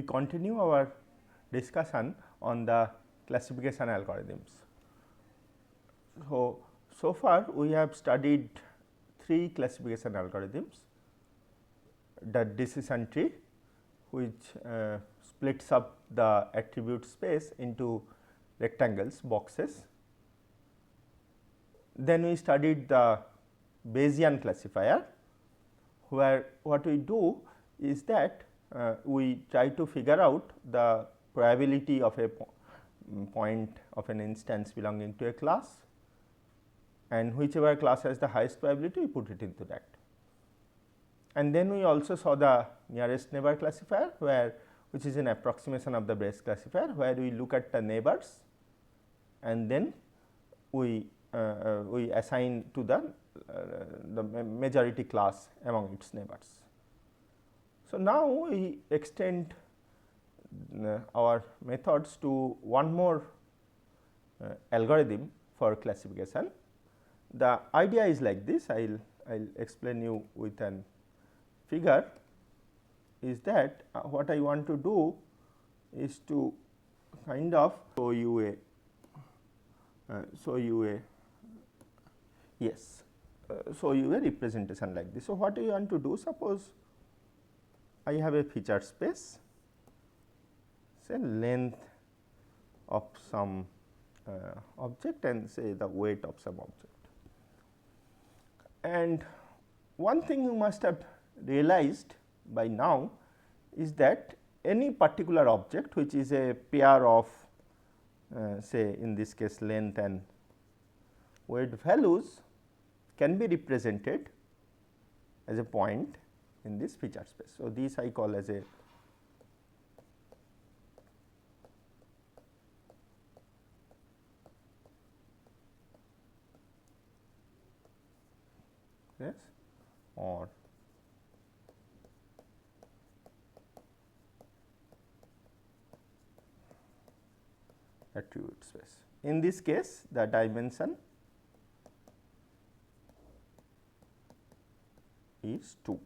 we continue our discussion on the classification algorithms. So far we have studied 3 classification algorithms: the decision tree, which splits up the attribute space into rectangles, boxes. Then we studied the Bayesian classifier, where what we do is that we try to figure out the probability of a point of an instance belonging to a class, and whichever class has the highest probability we put it into that. And then we also saw the nearest neighbor classifier, which is an approximation of the Bayes classifier, where we look at the neighbors and then we assign to the majority class among its neighbors. So, now we extend our methods to one more algorithm for classification. The idea is like this. I will explain you with an figure. Is that what I want to do is to kind of show you a representation like this. So, what I want to do, suppose I have a feature space, say length of some object and say the weight of some object. And one thing you must have realized by now is that any particular object which is a pair of say in this case length and weight values can be represented as a point in this feature space. So, this I call as a or attribute space. In this case, the dimension is 2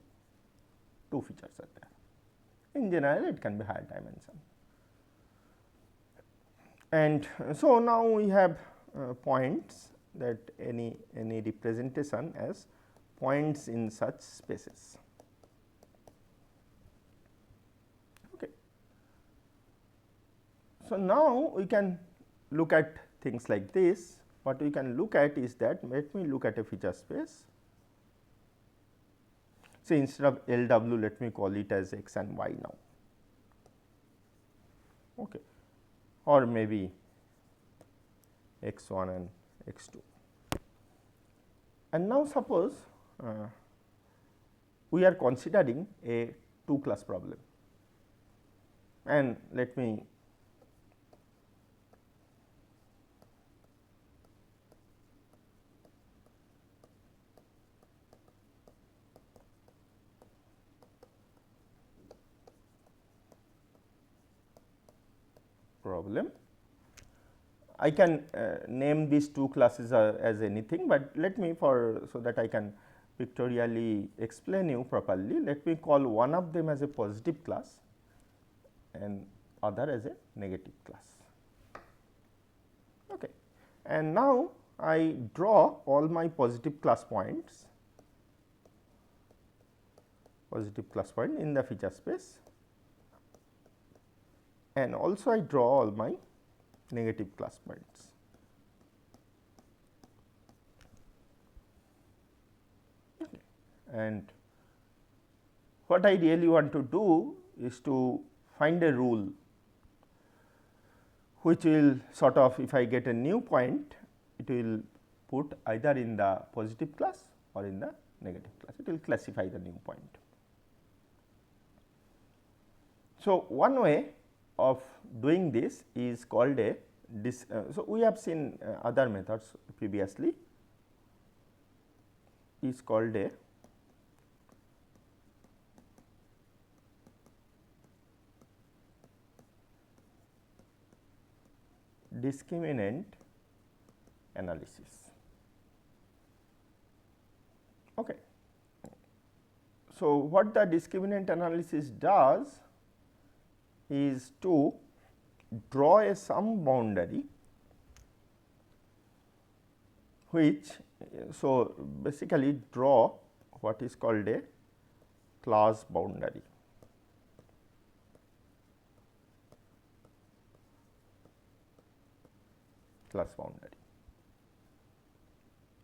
features are there. In general, it can be higher dimension. And so, now we have points, that any representation as points in such spaces. Okay. So, now we can look at things like this. What we can look at is that, let me look at a feature space. So, instead of LW, let me call it as x and y now, okay, or maybe x1 and x2. And now, suppose we are considering a 2 class problem, and let me problem. I can name these 2 classes as anything, but let me so that I can pictorially explain you properly, let me call one of them as a positive class and other as a negative class. Okay. And now, I draw all my positive class points in the feature space, and also I draw all my negative class points. Okay. And what I really want to do is to find a rule which will sort of, if I get a new point, it will put either in the positive class or in the negative class, it will classify the new point. So, one way of doing this is called a so we have seen other methods previously, is called a discriminant analysis. Okay. So, what the discriminant analysis does is to draw a sum boundary which, so basically draw what is called a class boundary.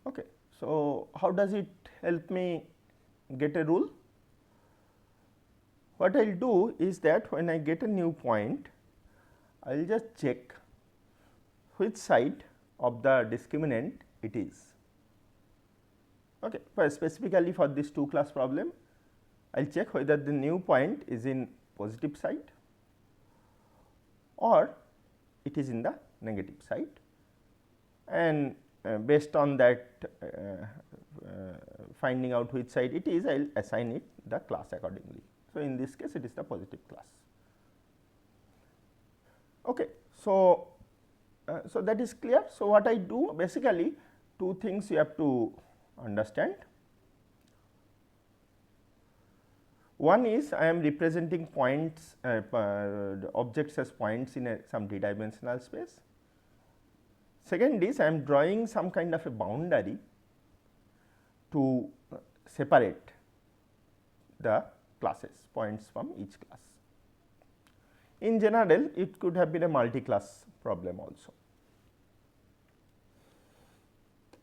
Okay. So, how does it help me get a rule? What I will do is that when I get a new point, I will just check which side of the discriminant it is. Okay. Specifically for this 2 class problem, I will check whether the new point is in positive side or it is in the negative side, and based on that finding out which side it is, I will assign it the class accordingly. So, in this case it is the positive class. Okay. So, so that is clear. So, what I do basically 2 things you have to understand. One is I am representing points, objects as points in some d-dimensional space. Second is I am drawing some kind of a boundary to separate the classes, points from each class. In general, it could have been a multi-class problem also.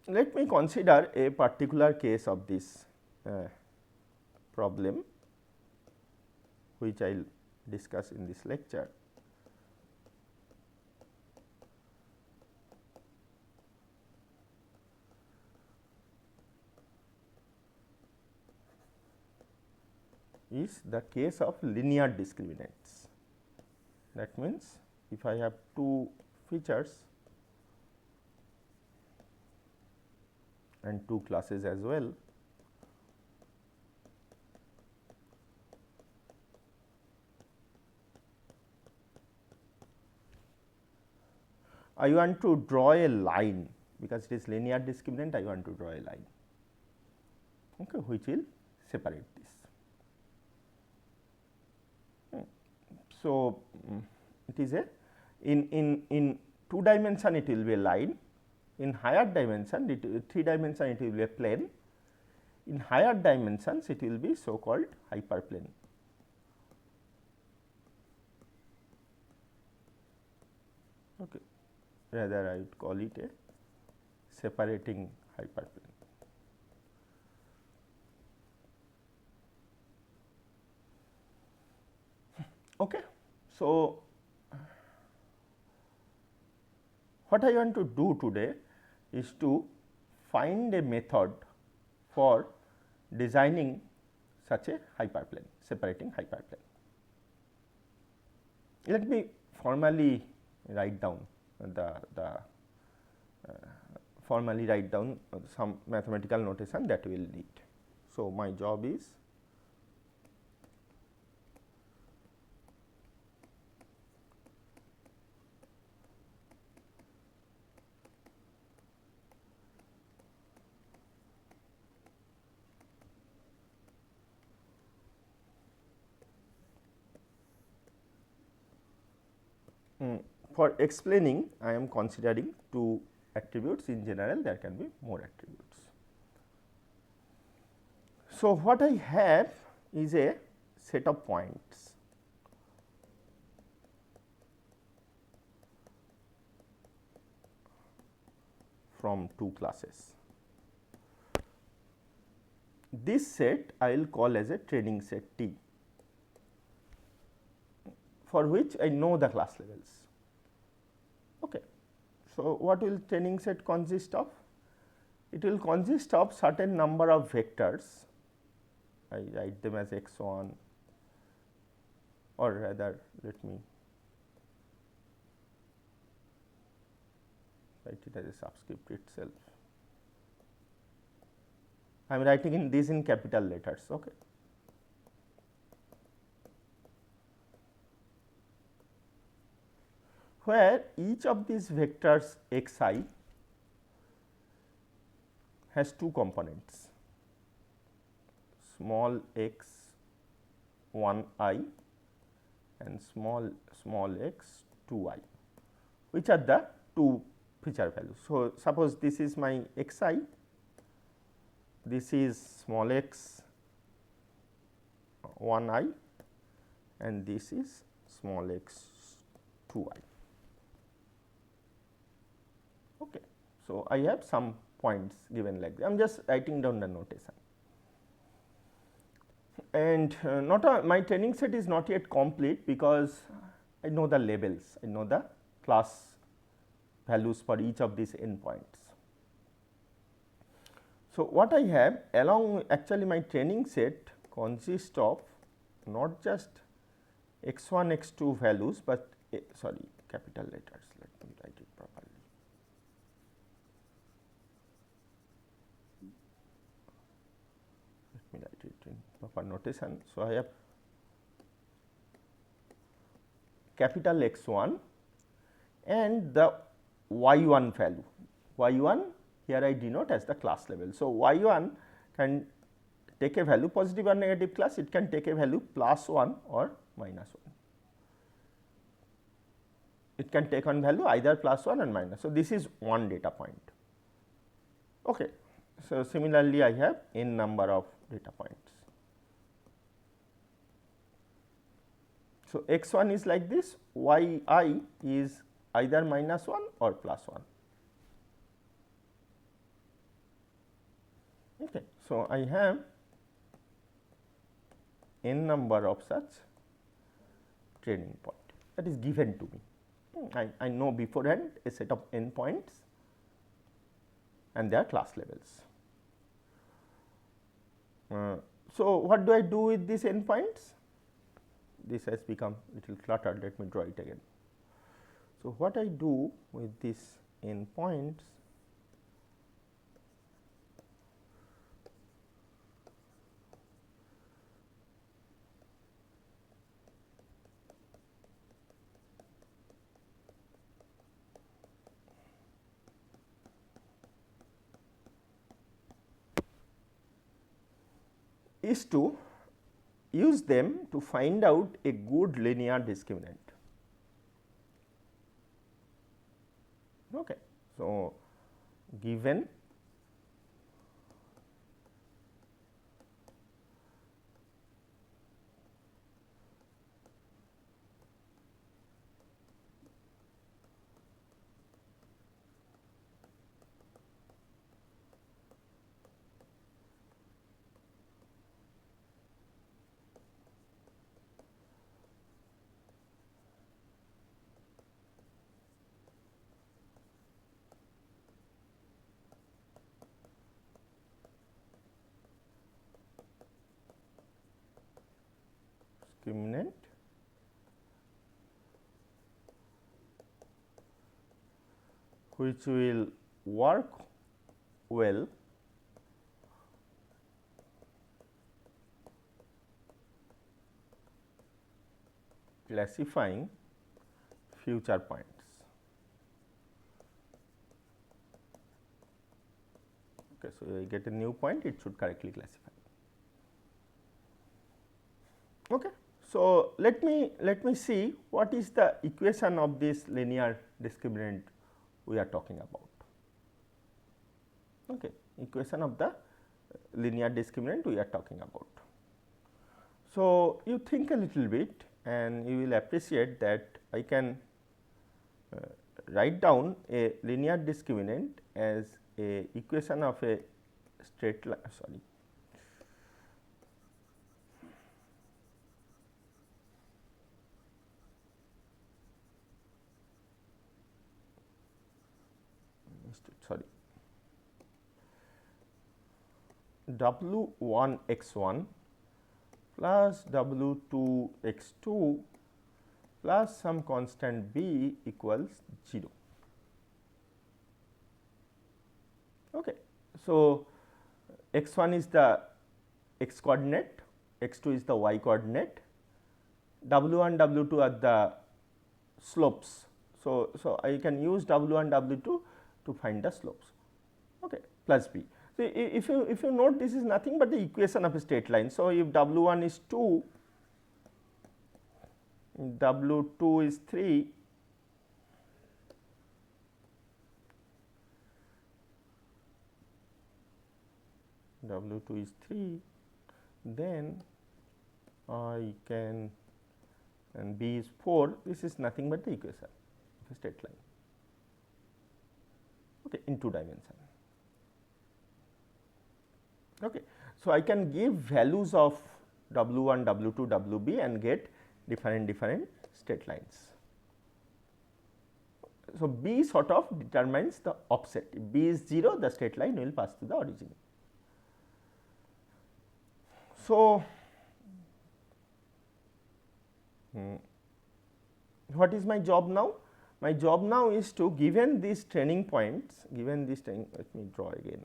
Let me consider a particular case of this problem, which I will discuss in this lecture. Is the case of linear discriminants. That means, if I have 2 features and 2 classes as well, I want to draw a line, because it is linear discriminant, I want to draw a line, okay, which will separate this. So, it is a in 2 dimension it will be a line, in higher dimension 3 dimension it will be a plane, in higher dimensions it will be so called hyperplane. Okay. Rather I would call it a separating hyperplane. Okay. So, what I want to do today is to find a method for designing such a hyperplane, separating hyperplane. Let me formally write down some mathematical notation that we will need. So, my job is for explaining, I am considering 2 attributes. In general, there can be more attributes. So, what I have is a set of points from 2 classes. This set I will call as a training set T, for which I know the class levels. Okay. So, what will training set consist of? It will consist of certain number of vectors. I write them as x1, or rather let me write it as a subscript itself. I am writing in these in capital letters. Okay. Where each of these vectors xi has 2 components, small x 1 I and small x to y, which are the two feature values. So, suppose this is my x I, this is small x 1 I, and this is small x 2 I. Okay. So, I have some points given like that. I am just writing down the notation. And my training set is not yet complete, because I know the labels, I know the class values for each of these endpoints. So, what I have along, actually my training set consists of not just x1, x2 values, but sorry, capital letters, let me write it properly. Let me write it in proper notation. So, I have capital X1 and the y1 value. Y1 here I denote as the class level. So, y1 can take a value positive or negative class, it can take a value +1 or -1. It can take on value either +1 and minus. So, this is one data point. Okay. So, similarly, I have n number of data points. So, x1 is like this, yi is either -1 or +1. Okay. So, I have n number of such training point that is given to me. I know beforehand a set of n points and their class levels. So, what do I do with these n points? This has become little cluttered, let me draw it again. So, what I do with these n points, is to use them to find out a good linear discriminant. Okay. So, given discriminant which will work well classifying future points. Okay, so, I get a new point, it should correctly classify. Okay. So, let me see what is the equation of this linear discriminant we are talking about. Okay. Equation of the linear discriminant we are talking about. So, you think a little bit and you will appreciate that I can write down a linear discriminant as a equation of a straight line, sorry. W1 x1 plus W2 x2 plus some constant b equals 0. Okay. So, x1 is the x coordinate, x2 is the y coordinate, W1 W2 are the slopes. So, I can use W1 W2 to find the slopes, okay, plus b. So, if you note, this is nothing but the equation of a straight line. So, if W1 is 2, W2 is 3, W2 is 3, then I can, and B is 4, this is nothing but the equation of a straight line, okay, in 2 dimension. Okay. So, I can give values of W1, W2, WB and get different straight lines. So, B sort of determines the offset. If B is 0, the straight line will pass to the origin. So, what is my job now? My job now is to, given these training points, given this training, let me draw again.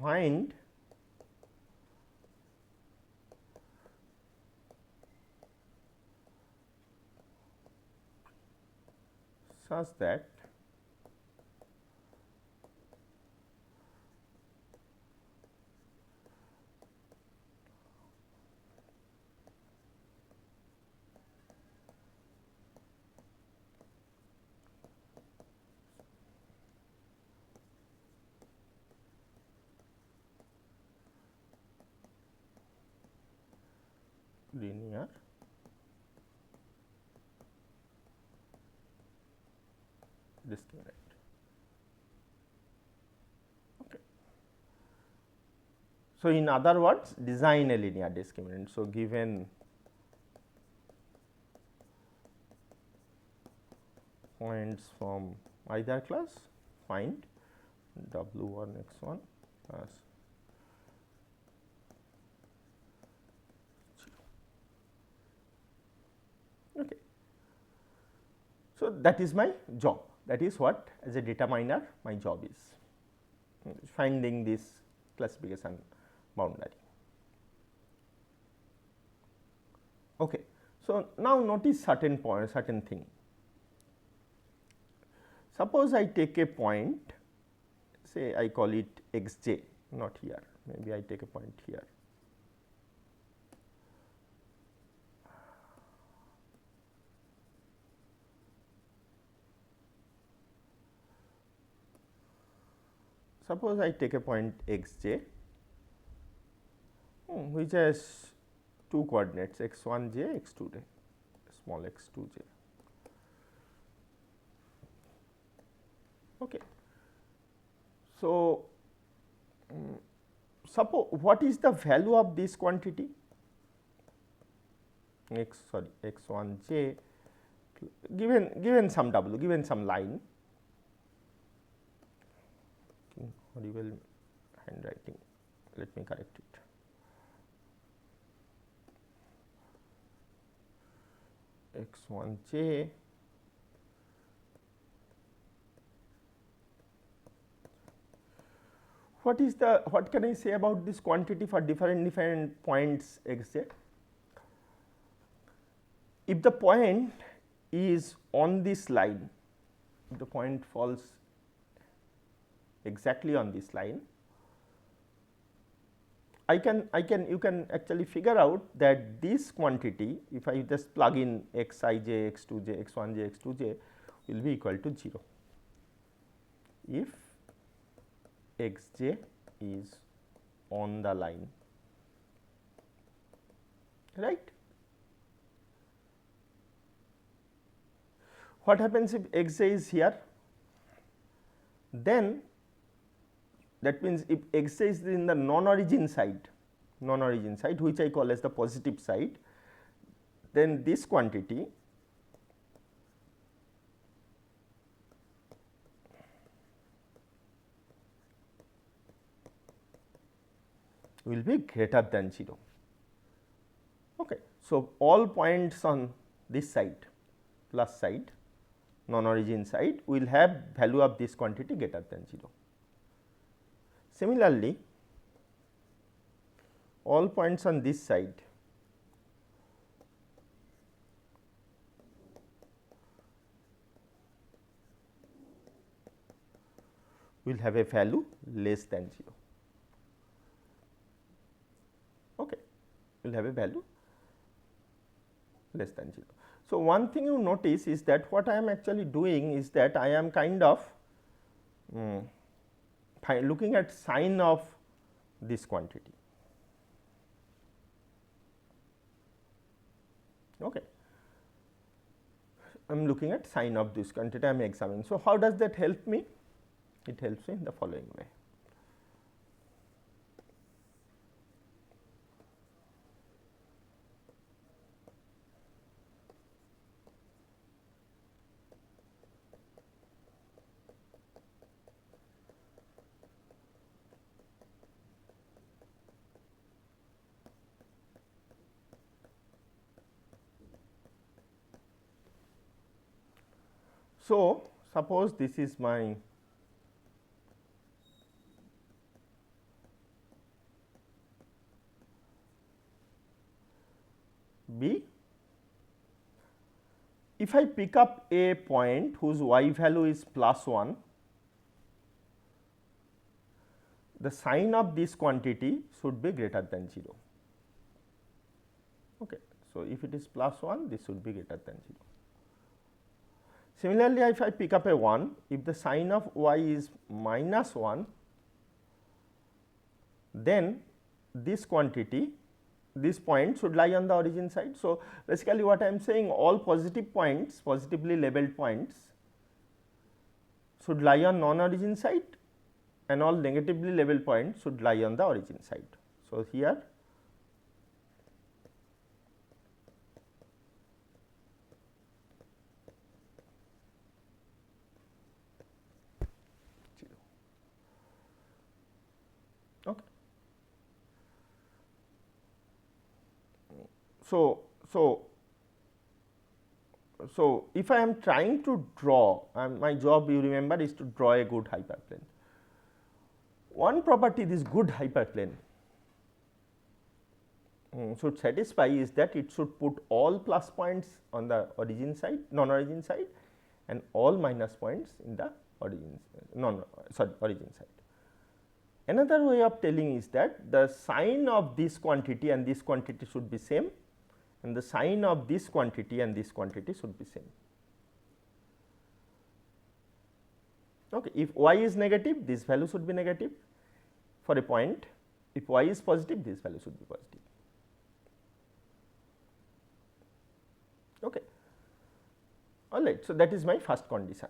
Find such that linear discriminant. Okay. So, in other words, design a linear discriminant. So, given points from either class, find W1 x1 plus 0. Okay. So, that is my job, that is what as a data miner my job is, finding this classification boundary. Okay. So, now notice certain point, certain thing. Suppose I take a point, say I call it xj, not here, maybe I take a point here. Suppose I take a point xj, which has two coordinates x1j, x2j, small x2j. Okay. So, suppose what is the value of this quantity x1j given some w, given some line, horrible handwriting, let me correct it. x1j what is the, what can I say about this quantity for different points xj? If the point is on this line, if the point falls exactly on this line, you can actually figure out that this quantity, if I just plug in xij, x2j, x1j, x2j will be equal to 0 if xj is on the line, right. What happens if xj is here? Then that means if xj is in the non-origin side, which I call as the positive side, then this quantity will be greater than 0. So, all points on this side plus side non origin side will have value of this quantity greater than 0. Similarly, all points on this side will have a value less than 0. Okay, will have a value less than 0. So, one thing you notice is that what I am actually doing is that I am kind of looking at sign of this quantity. Okay. I am looking at sign of this quantity I am examining. So, how does that help me? It helps me in the following way. So, suppose this is my B. If I pick up a point whose y value is plus 1, the sign of this quantity should be greater than 0. Okay. So, if it is plus 1, this should be greater than 0. Similarly, if I pick up a 1, if the sign of y is minus 1, then this quantity, this point should lie on the origin side. So, basically what I am saying, all positive points, positively labeled points should lie on non-origin side and all negatively labeled points should lie on the origin side. So, here okay. So, if I am trying to draw, my job you remember is to draw a good hyperplane. One property this good hyperplane should satisfy is that it should put all plus points on the origin side, non-origin side, and all minus points in the origin side. Another way of telling is that the sign of this quantity and this quantity should be same, and the sign of this quantity and this quantity should be same. Okay. If y is negative, this value should be negative for a point. If y is positive, this value should be positive. Okay. All right. So, that is my first condition.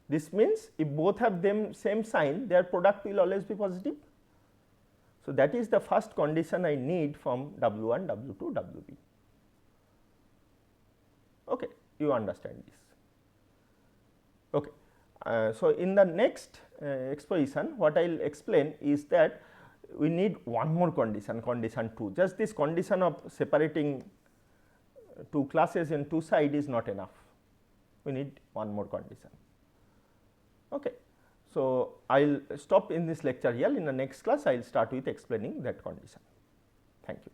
This means if both have them same sign, their product will always be positive. So, that is the first condition I need from W1, W2, WB. Okay, you understand this. Okay. So, in the next exposition, what I will explain is that we need one more condition, condition 2. Just this condition of separating two classes in two sides is not enough. We need one more condition. Okay. So, I will stop in this lecture here. In the next class, I will start with explaining that condition. Thank you.